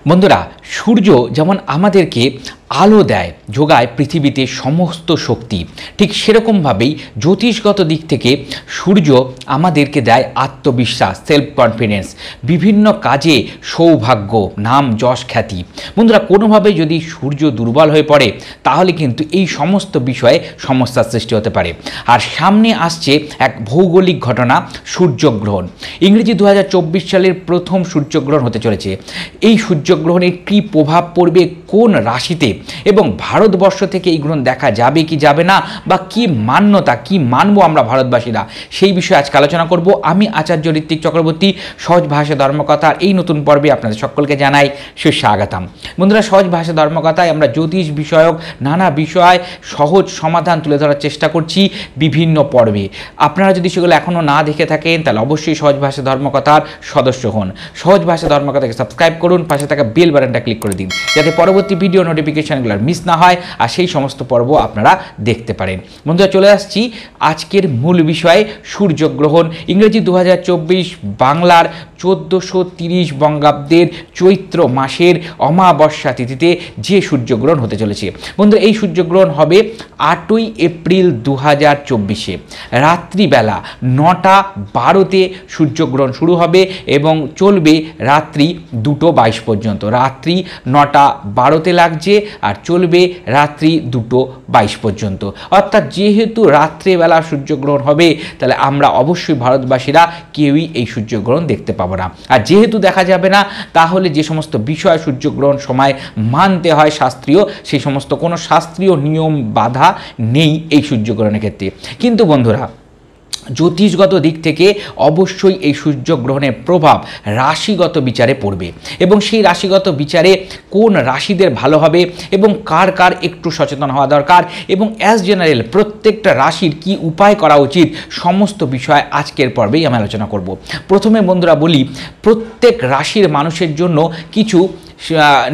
বন্ধুরা, সূর্য যেমন আমাদেরকে আলো দেয়, যোগায় পৃথিবীতে সমস্ত শক্তি, ঠিক সেরকমভাবেই জ্যোতিষগত দিক থেকে সূর্য আমাদেরকে দেয় আত্মবিশ্বাস, সেলফ কনফিডেন্স, বিভিন্ন কাজে সৌভাগ্য, নাম যশ খ্যাতি। বন্ধুরা, কোনোভাবে যদি সূর্য দুর্বল হয়ে পড়ে তাহলে কিন্তু এই সমস্ত বিষয়ে সমস্যার সৃষ্টি হতে পারে। আর সামনে আসছে এক ভৌগোলিক ঘটনা, সূর্যগ্রহণ। ইংরেজি 2024 সালের প্রথম সূর্যগ্রহণ হতে চলেছে। এই সূর্যগ্রহণের কী প্রভাব পড়বে কোন রাশিতে এবং ভারতবর্ষ থেকে এই গ্রহণ দেখা যাবে কি যাবে না, বা কি মান্যতা, কি মানবো আমরা ভারতবাসীরা, সেই বিষয়ে আজকে আলোচনা করব। আমি আচার্য ঋত্বিক চক্রবর্তী, সহজ ভাষা ধর্মকথার এই নতুন পর্বে আপনাদের সকলকে জানাই সুস্বাগতম। বন্ধুরা, সহজ ভাষা ধর্মকথায় আমরা জ্যোতিষ বিষয়ক নানা বিষয় সহজ সমাধান তুলে ধরার চেষ্টা করছি বিভিন্ন পর্বে। আপনারা যদি সেগুলো এখনও না দেখে থাকেন তাহলে অবশ্যই সহজ ভাষা ধর্মকথার সদস্য হন। সহজ ভাষা ধর্মকথাকে সাবস্ক্রাইব করুন, পাশে থাকা বেল বাটনটা ক্লিক করে দিন যাতে পরবর্তী ভিডিও নোটিফিকেশনগুলো মিস না হয় আর সেই সমস্ত পর্ব আপনারা দেখতে পারেন। বন্ধুরা, চলে আসছি আজকের মূল বিষয়ে, সূর্যগ্রহণ। ইংরেজি 2024, বাংলার 1430 বঙ্গাব্দের চৈত্র মাসের অমাবস্যা তিথিতে যে সূর্যগ্রহণ হতে চলেছে। বন্ধুরা, এই সূর্যগ্রহণ হবে 8ই এপ্রিল 2024-এ রাত্রিবেলা 9:12-তে সূর্যগ্রহণ শুরু হবে এবং চলবে রাত্রি 2:22 পর্যন্ত। রাত্রি 9:12-তে লাগছে আর চলবে রাত্রি 2:22 পর্যন্ত। অর্থাৎ যেহেতু রাত্রেবেলা সূর্যগ্রহণ হবে তাহলে আমরা অবশ্যই ভারতবাসীরা কেউই এই সূর্যগ্রহণ দেখতে পাবো না। আর যেহেতু দেখা যাবে না, তাহলে যে সমস্ত বিষয় সূর্যগ্রহণ সময় মানতে হয় শাস্ত্রীয়, সেই সমস্ত কোনো শাস্ত্রীয় নিয়ম বাধা নেই এই সূর্যগ্রহণের ক্ষেত্রে। কিন্তু বন্ধুরা, জ্যোতিষগত দিক থেকে অবশ্যই এই সূর্যগ্রহণের প্রভাব রাশিগত বিচারে পড়বে এবং সেই রাশিগত বিচারে কোন রাশিদের ভালো হবে এবং কার কার একটু সচেতন হওয়া দরকার এবং অ্যাজ জেনারেল প্রত্যেকটা রাশির কি উপায় করা উচিত, সমস্ত বিষয় আজকের পর্বেই আমি আলোচনা করব। প্রথমে বন্ধুরা বলি, প্রত্যেক রাশির মানুষের জন্য কিছু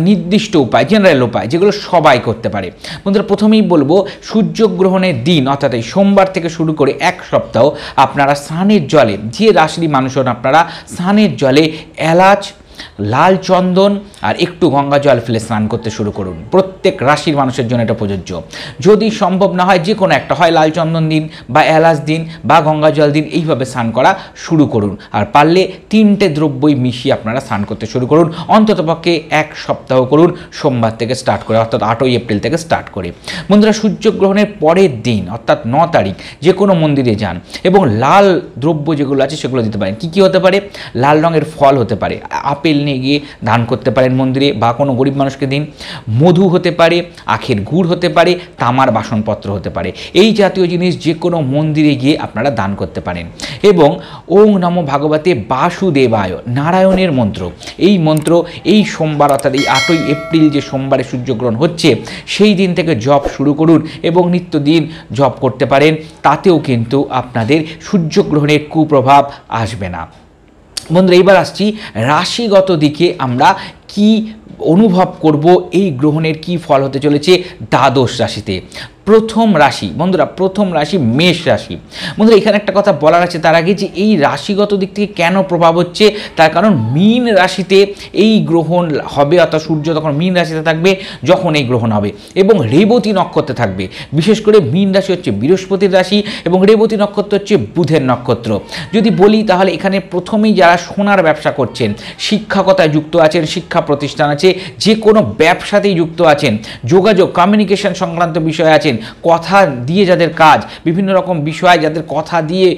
নির্দিষ্ট উপায়, জেনারেল উপায়, যেগুলো সবাই করতে পারে। বন্ধুরা, প্রথমেই বলবো, সূর্যগ্রহণের দিন অর্থাৎ এই সোমবার থেকে শুরু করে এক সপ্তাহ আপনারা স্নানের জলে, যে রাশিরই মানুষ হন আপনারা, স্নানের জলে এলাচ, লাল চন্দন আর একটু গঙ্গা জল ফেলে স্নান করতে শুরু করুন। প্রত্যেক রাশির মানুষের জন্য এটা প্রযোজ্য। যদি সম্ভব না হয়, যে কোনো একটা, হয় লাল চন্দন দিন বা এলাচ দিন বা গঙ্গা জল দিন, এইভাবে স্নান করা শুরু করুন। আর পারলে 3টে দ্রব্যই মিশিয়ে আপনারা স্নান করতে শুরু করুন। অন্ততপক্ষে এক সপ্তাহ করুন, সোমবার থেকে স্টার্ট করে, অর্থাৎ 8ই এপ্রিল থেকে স্টার্ট করে। বন্ধুরা, সূর্যগ্রহণের পরের দিন অর্থাৎ 9 তারিখ যে কোনো মন্দিরে যান এবং লাল দ্রব্য যেগুলো আছে সেগুলো দিতে পারেন। কী কী হতে পারে? লাল রঙের ফল হতে পারে, আপেল নিয়ে গিয়ে দান করতে পারেন মন্দিরে বা কোনো গরিব মানুষকে দিন। মধু হতে পারে, আখের গুড় হতে পারে, তামার বাসনপত্র হতে পারে। এই জাতীয় জিনিস যে কোনো মন্দিরে গিয়ে আপনারা দান করতে পারেন। এবং ওং নমো ভাগবতে বাসুদেবায়, নারায়ণের মন্ত্র, এই মন্ত্র এই সোমবার অর্থাৎ এই 8ই এপ্রিল যে সোমবারে সূর্যগ্রহণ হচ্ছে সেই দিন থেকে জপ শুরু করুন এবং নিত্যদিন জপ করতে পারেন। তাতেও কিন্তু আপনাদের সূর্যগ্রহণের কুপ্রভাব আসবে না। বন্ধুরা, এইবার আসছি রাশিগত দিকে আমরা কি অনুভব করব, এই গ্রহণের কি ফল হতে চলেছে দ্বাদশ রাশিতে। প্রথম রাশি বন্ধুরা, প্রথম রাশি মেষ রাশি। বন্ধুরা, এখানে একটা কথা বলার আছে তার আগে, যে এই রাশিগত দিক থেকে কেন প্রভাব হচ্ছে, তার কারণ মীন রাশিতে এই গ্রহণ হবে, অর্থাৎ সূর্য তখন মীন রাশিতে থাকবে যখন এই গ্রহণ হবে এবং রেবতী নক্ষত্রে থাকবে। বিশেষ করে মীন রাশি হচ্ছে বৃহস্পতির রাশি এবং রেবতী নক্ষত্র হচ্ছে বুধের নক্ষত্র। যদি বলি তাহলে এখানে প্রথমেই যারা সোনার ব্যবসা করছেন, শিক্ষকতায় যুক্ত আছেন, শিক্ষা প্রতিষ্ঠান আছে, যে কোনো ব্যবসাতেই যুক্ত আছেন, যোগাযোগ কমিউনিকেশন সংক্রান্ত বিষয় আছেন, কথা দিয়ে যাদের কাজ, বিভিন্ন রকম বিষয় যাদের কথা দিয়ে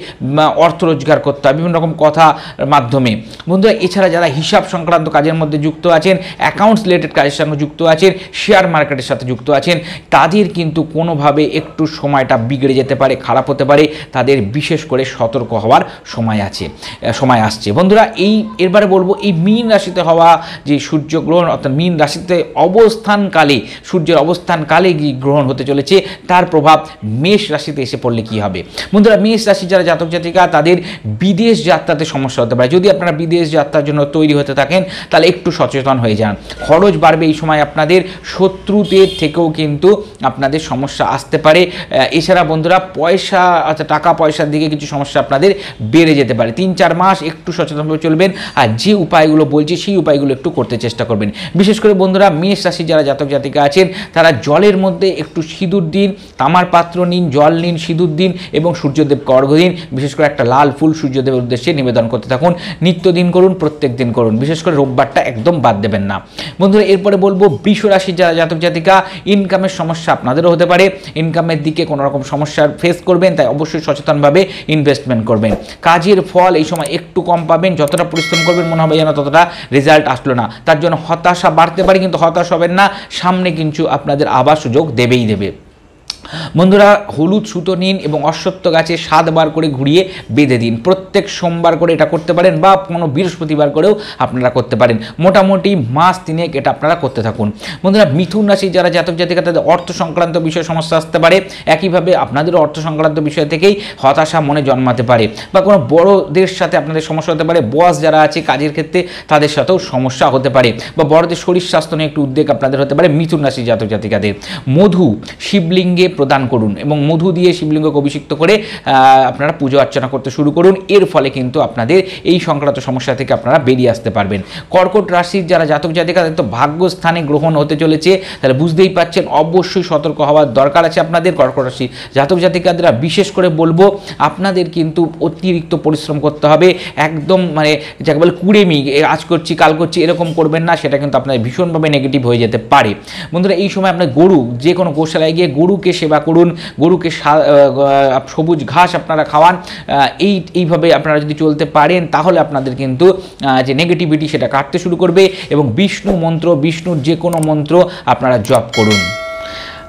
অর্থ রোজগার করতে হয় বিভিন্ন রকম কথার মাধ্যমে। বন্ধুরা, এছাড়া যারা হিসাব সংক্রান্ত কাজের মধ্যে যুক্ত আছেন, অ্যাকাউন্টস রিলেটেড কাজের সঙ্গে যুক্ত আছেন, শেয়ার মার্কেটের সাথে যুক্ত আছেন, তাদের কিন্তু কোনোভাবে একটু সময়টা বিগড়ে যেতে পারে, খারাপ হতে পারে। তাদের বিশেষ করে সতর্ক হওয়ার সময় আসছে। বন্ধুরা, এরবারে বলবো, এই মীন রাশিতে হওয়া যে সূর্যগ্রহণ অর্থাৎ মীন রাশিতে অবস্থানকালে, সূর্যের অবস্থানকালে যে গ্রহণ হতে চলেছে, তার প্রভাব মেষ রাশিতে এসে পড়লে কি হবে? বন্ধুরা, মেষ রাশি যারা জাতক জাতিকা তাদের বিদেশ যাত্রাতে সমস্যা হতে পারে। যদি আপনারা বিদেশ যাত্রার জন্য তৈরি হতে থাকেন তাহলে একটু সচেতন হয়ে যান। খরচ বাড়বে এই সময়, আপনাদের শত্রুদের থেকেও কিন্তু আপনাদের সমস্যা আসতে পারে। এছাড়া বন্ধুরা পয়সা টাকা পয়সার দিকে কিছু সমস্যা আপনাদের বেড়ে যেতে পারে। 3-4 মাস একটু সচেতনভাবে চলবেন, আর যে উপায়গুলো বলছি সেই উপায়গুলো একটু করতে চেষ্টা করবেন। বিশেষ করে বন্ধুরা মেষ রাশি যারা জাতক জাতিকা আছেন তারা জলের মধ্যে একটু সিঁদুর দিন, তামার পাত্র নিন, জল নিন, সিঁদুর দিন এবং সূর্যদেবকে অর্ঘ্য দিন। বিশেষ করে একটা লাল ফুল সূর্যদেবের উদ্দেশ্যে নিবেদন করতে থাকুন। নিত্যদিন করুন, প্রত্যেক দিন করুন, বিশেষ করে রোববারটা একদম বাদ দেবেন না। বন্ধুরা এরপরে বলবো বৃষ রাশির যারা জাতক জাতিকা ইনকামের সমস্যা আপনাদেরও হতে পারে। ইনকামের দিকে কোনো রকম সমস্যার ফেস করবেন, তাই অবশ্যই সচেতনভাবে ইনভেস্টমেন্ট করবেন। কাজের ফল এই সময় একটু কম পাবেন, যতটা পরিশ্রম করবেন মনে হবে যেন ততটা রেজাল্ট আসলো না, তার জন্য হতাশা বাড়তে পারে, কিন্তু হতাশ হবেন না, সামনে কিন্তু আপনাদের আবার সুযোগ দেবেই দেবে। বন্ধুরা হলুদ সুতো নিন এবং অশ্বত্থ গাছে 7 বার করে ঘুরিয়ে বেঁধে দিন। প্রত্যেক সোমবার করে এটা করতে পারেন বা কোনো বৃহস্পতিবার করেও আপনারা করতে পারেন। মোটামুটি মাস 3 এটা আপনারা করতে থাকুন। বন্ধুরা মিথুন রাশি যারা জাতক জাতিকা তাদের অর্থ সংক্রান্ত বিষয়ে সমস্যা আসতে পারে। একইভাবে আপনাদেরও অর্থ সংক্রান্ত বিষয় থেকেই হতাশা মনে জন্মাতে পারে, বা কোনো বড়দের সাথে আপনাদের সমস্যা হতে পারে। বস যারা আছে কাজের ক্ষেত্রে তাদের সাথেও সমস্যা হতে পারে, বা বড়দের শরীর স্বাস্থ্য নিয়ে একটু উদ্বেগ আপনাদের হতে পারে মিথুন রাশি জাতক জাতিকাদের। মধু শিবলিঙ্গে প্রদান করুন এবং মধু দিয়ে শিবলিঙ্গকে অভিষিক্ত করে আপনারা পুজো অর্চনা করতে শুরু করুন। এর ফলে কিন্তু আপনাদের এই সংক্রান্ত সমস্যা থেকে আপনারা বেরিয়ে আসতে পারবেন। কর্কট রাশির যারা জাতক জাতিকা তাদের তো ভাগ্যস্থানে গ্রহণ হতে চলেছে, তাহলে বুঝতেই পাচ্ছেন অবশ্যই সতর্ক হওয়ার দরকার আছে আপনাদের। কর্কট রাশি জাতক জাতিকাদের বিশেষ করে বলবো আপনাদের কিন্তু অতিরিক্ত পরিশ্রম করতে হবে। একদম মানে যাকে বলে কুড়েমি, আজ করছি কাল করছি এরকম করবেন না, সেটা কিন্তু আপনাদের ভীষণভাবে নেগেটিভ হয়ে যেতে পারে। বন্ধুরা এই সময় আপনার গরু, যে কোনো গোশালায় গিয়ে গরুকে সেবা করুন, গরুকে সবুজ ঘাস আপনারা খাওয়ান। এইভাবে আপনারা যদি চলতে পারেন তাহলে আপনাদের কিন্তু যে নেগেটিভিটি সেটা কাটতে শুরু করবে। এবং বিষ্ণু মন্ত্র, বিষ্ণুর যে কোনো মন্ত্র আপনারা জপ করুন।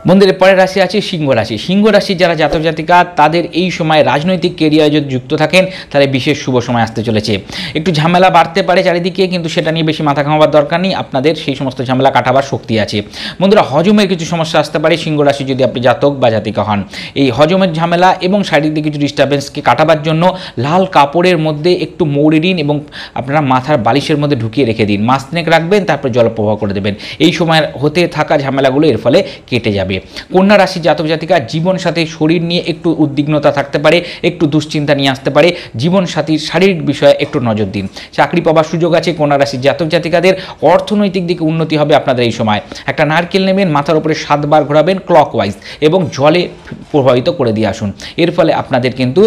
বন্ধুদের পরের রাশি আছে সিংহ রাশি। সিংহ রাশির যারা জাতক জাতিকা তাদের এই সময় রাজনৈতিক কেরিয়ারে যদি যুক্ত থাকেন তাহলে বিশেষ শুভ সময় আসতে চলেছে। একটু ঝামেলা বাড়তে পারে চারিদিকে, কিন্তু সেটা নিয়ে বেশি মাথা ঘামাবার দরকার নেই, আপনাদের সেই সমস্ত ঝামেলা কাটাবার শক্তি আছে। বন্ধুরা হজমের কিছু সমস্যা আসতে পারে সিংহ রাশি যদি আপনি জাতক বা জাতিকা হন। এই হজমের ঝামেলা এবং শারীরিক কিছু ডিস্টারবেন্সকে কাটাবার জন্য লাল কাপড়ের মধ্যে একটু মৌরি দিন এবং আপনারা মাথার বালিশের মধ্যে ঢুকিয়ে রেখে দিন। মাস 3 রাখবেন, তারপর জলপ্রবাহ করে দেবেন। এই সময় হতে থাকা ঝামেলাগুলো এর ফলে কেটে যাবে। কন্যা রাশি জাতক জাতিকা জীবন সাথী শরীর নিয়ে একটু উদ্বিগ্নতা থাকতে পারে, একটু দুশ্চিন্তা নিয়ে আসতে পারে। জীবন সাথীর শারীরিক বিষয়ে একটু নজর দিন। চাকরি পাওয়ার সুযোগ আছে কন্যা রাশির জাতক জাতিকাদের। অর্থনৈতিক দিকে উন্নতি হবে আপনাদের এই সময়। একটা নারকেল নেবেন, মাথার উপরে 7 বার ঘোরাবেন ক্লকওয়াইজ এবং জলে প্রভাবিত করে দিয়ে আসুন। এর ফলে আপনাদের কিন্তু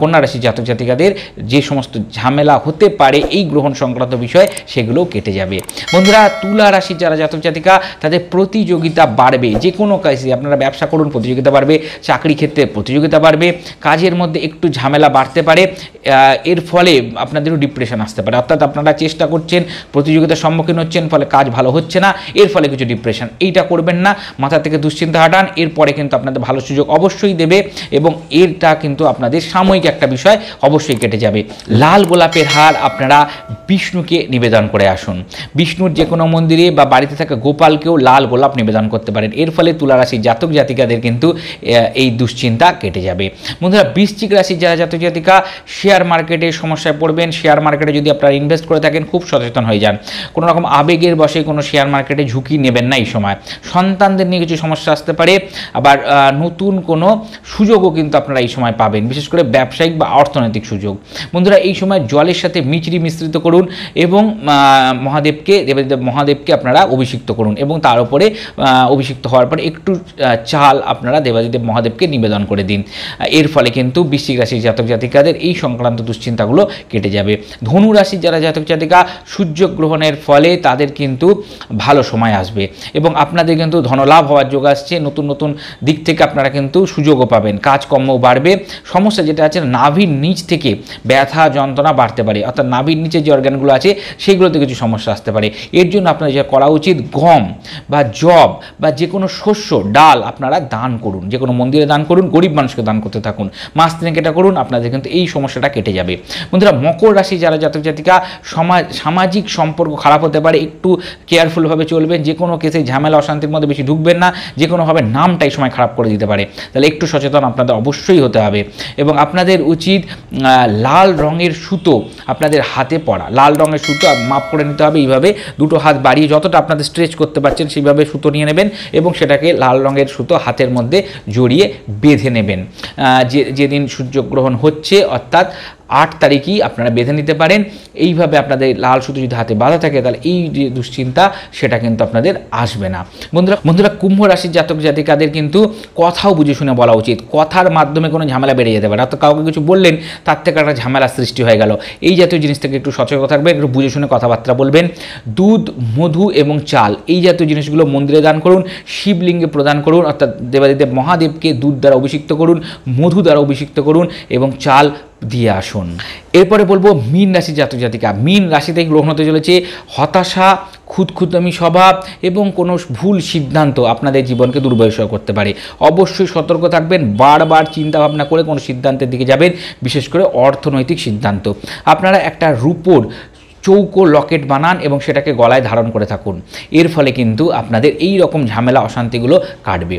কন্যা রাশির জাতক জাতিকাদের যে সমস্ত ঝামেলা হতে পারে এই গ্রহণ সংক্রান্ত বিষয় সেগুলোও কেটে যাবে। বন্ধুরা তুলা রাশির যারা জাতক জাতিকা তাদের প্রতিযোগিতা বাড়বে। যে কোনো কাজে আপনারা ব্যবসা করুন, প্রতিযোগিতা বাড়বে। চাকরি ক্ষেত্রে প্রতিযোগিতা বাড়বে। কাজের মধ্যে একটু ঝামেলা বাড়তে পারে। এর ফলে আপনাদেরও ডিপ্রেশন আসতে পারে। অর্থাৎ আপনারা চেষ্টা করছেন, প্রতিযোগিতার সম্মুখীন হচ্ছেন, ফলে কাজ ভালো হচ্ছে না, এর ফলে কিছু ডিপ্রেশন। এইটা করবেন না, মাথা থেকে দুশ্চিন্তা হাঁটান। এরপরে কিন্তু আপনাদের ভালো সুযোগ অবশ্যই দেবে এবং এটা কিন্তু আপনাদের সাময়িক একটা বিষয়, অবশ্যই কেটে যাবে। লাল গোলাপের হার আপনারা বিষ্ণুকে নিবেদন করে আসুন। বিষ্ণুর যে কোনো মন্দিরে বা বাড়িতে থাকা গোপালকেও লাল গোলাপ নিবেদন করতে পারেন। এর ফলে তুলা রাশির জাতক জাতিকাদের কিন্তু এই দুশ্চিন্তা কেটে যাবে। বন্ধুরা বৃশ্চিক রাশির যারা জাতক জাতিকা শেয়ার মার্কেটে সমস্যায় পড়বেন। শেয়ার মার্কেটে যদি আপনারা ইনভেস্ট করে থাকেন খুব সচেতন হয়ে যান। কোনো রকম আবেগের বশে কোনো শেয়ার মার্কেটে ঝুঁকি নেবেন না এই সময়। সন্তানদের নিয়ে কিছু সমস্যা আসতে পারে। আবার নতুন কোনো সুযোগও কিন্তু আপনারা এই সময় পাবেন, বিশেষ করে ব্যবসায়িক বা অর্থনৈতিক সুযোগ। বন্ধুরা এই সময় জলের সাথে মিচড়ি মিশ্রিত করুন এবং মহাদেবকে আপনারা অভিষিক্ত করুন এবং তার উপরে অভিষিক্ত হওয়ার পরে একটু চাল আপনারা দেবাদিদেব মহাদেবকে নিবেদন করে দিন। এর ফলে কিন্তু বৃশ্চিক রাশির জাতক জাতিকাদের এই সংক্রান্ত দুশ্চিন্তাগুলো কেটে যাবে। ধনু রাশির যারা জাতক জাতিকা সূর্যগ্রহণের ফলে তাদের কিন্তু ভালো সময় আসবে এবং আপনাদের কিন্তু ধনলাভ হওয়ার যোগ আসছে। নতুন নতুন দিক থেকে আপনারা কিন্তু কিন্তু সুযোগও পাবেন, কাজকর্ম বাড়বে। সমস্যা যেটা আছে নাভির নিচ থেকে ব্যথা যন্ত্রণা বাড়তে পারে, অর্থাৎ নাভির নিচে যে অর্গানগুলো আছে সেগুলোতে কিছু সমস্যা আসতে পারে। এর জন্য আপনাদের যা করা উচিত, গম বা জব বা যে কোনো শস্য ডাল আপনারা দান করুন, যে কোনো মন্দিরে দান করুন, গরিব মানুষকে দান করতে থাকুন, মাস তিনেক এটা করুন, আপনাদের কিন্তু এই সমস্যাটা কেটে যাবে। বন্ধুরা, মকর রাশি যারা জাতক জাতিকা, সামাজিক সম্পর্ক খারাপ হতে পারে, একটু কেয়ারফুলভাবে চলবেন, যে কোনো কেসে ঝামেলা অশান্তির মধ্যে বেশি ঢুকবেন না, যে কোনোভাবে নামটাই সময় খারাপ করে দিতে পারে, তাহলে একটু সচেতন আপনাদের অবশ্যই হতে হবে। এবং আপনাদের উচিত লাল রঙের সুতো আপনাদের হাতে পরা, লাল রঙের সুতো মাপ করে নিতে হবে, এইভাবে দুটো হাত বাড়িয়ে যতটা আপনাদের স্ট্রেচ করতে পারছেন সেইভাবে সুতো নিয়ে নেবেন এবং সেটাকে লাল রঙের সুতো হাতের মধ্যে জড়িয়ে বেঁধে নেবেন। যেদিন সূর্যগ্রহণ হচ্ছে অর্থাৎ 8 তারিখই আপনারা বেঁধে নিতে পারেন। এইভাবে আপনাদের লাল সুতো যদি হাতে বাঁধা থাকে তাহলে এই যে দুশ্চিন্তা সেটা কিন্তু আপনাদের আসবে না। বন্ধুরা, কুম্ভ রাশির জাতক জাতিকাদের কিন্তু কথাও বুঝে শুনে বলা উচিত। কথার মাধ্যমে কোনো ঝামেলা বেড়ে যেতে পারে, অর্থাৎ কাউকে কিছু বললেন তার থেকে একটা ঝামেলা সৃষ্টি হয়ে গেল। এই জাতীয় জিনিস থেকে একটু সচেতন থাকবেন, একটু বুঝে শুনে কথাবার্তা বলবেন। দুধ, মধু এবং চাল এই জাতীয় জিনিসগুলো মন্দিরে দান করুন, শিবলিঙ্গে প্রদান করুন, অর্থাৎ দেবাদিদেব মহাদেবকে দুধ দ্বারা অভিষিক্ত করুন, মধু দ্বারা অভিষিক্ত করুন এবং চাল দিয়ে আসুন। এরপরে বলবো মীন রাশি জাতক জাতিকা। মীন রাশিতে গ্রহণ হতে চলেছে হতাশা, খুঁতখুঁতামি স্বভাব এবং কোনো ভুল সিদ্ধান্ত আপনাদের জীবনকে দুর্বয়সহ করতে পারে। অবশ্যই সতর্ক থাকবেন, বারবার চিন্তা ভাবনা করে কোনো সিদ্ধান্তের দিকে যাবেন, বিশেষ করে অর্থনৈতিক সিদ্ধান্ত। আপনারা একটা রূপোর চৌকো লকেট বানান এবং সেটাকে গলায় ধারণ করে থাকুন, এর ফলে কিন্তু আপনাদের এই রকম ঝামেলা অশান্তিগুলো কাটবে।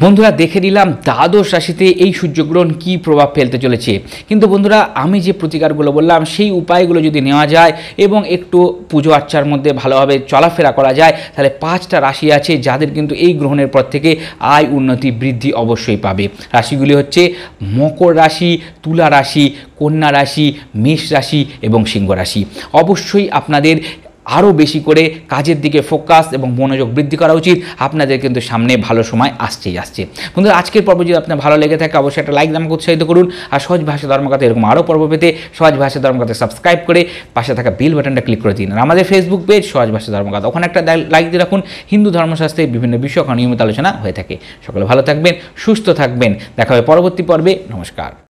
বন্ধুরা, দেখে নিলাম দ্বাদশ রাশিতে এই সূর্যগ্রহণ কী প্রভাব ফেলতে চলেছে। কিন্তু বন্ধুরা, আমি যে প্রতিকারগুলো বললাম সেই উপায়গুলো যদি নেওয়া যায় এবং একটু পুজো আর্চার মধ্যে ভালোভাবে চলাফেরা করা যায়, তাহলে 5টা রাশি আছে যাদের কিন্তু এই গ্রহণের পর থেকে আয় উন্নতি বৃদ্ধি অবশ্যই পাবে। রাশিগুলি হচ্ছে মকর রাশি, তুলা রাশি, কন্যা রাশি, মেষ রাশি এবং সিংহ রাশি। অবশ্যই আপনাদের আরও বেশি করে কাজের দিকে ফোকাস এবং মনোযোগ বৃদ্ধি করা উচিত। আপনাদের কিন্তু সামনে ভালো সময় আসছে। বন্ধুরা, আজকের পর্ব যদি আপনার ভালো লেগে থাকে অবশ্যই একটা লাইক আমাকে উৎসাহিত করুন। আর সহজ ভাষা ধর্মকথা এরকম আরও পর্ব পেতে সহজ ভাষা ধর্মকথা সাবস্ক্রাইব করে পাশে থাকা বেল বাটনটা ক্লিক করে দিন। আর আমাদের ফেসবুক পেজ সহজ ভাষা ধর্মকথা, ওখানে একটা লাইক দিয়ে রাখুন। হিন্দু ধর্মশাস্ত্রের বিভিন্ন বিষয় নিয়মিত আলোচনা হয়ে থাকে। সকলে ভালো থাকবেন, সুস্থ থাকবেন। দেখা হবে পরবর্তী পর্বে। নমস্কার।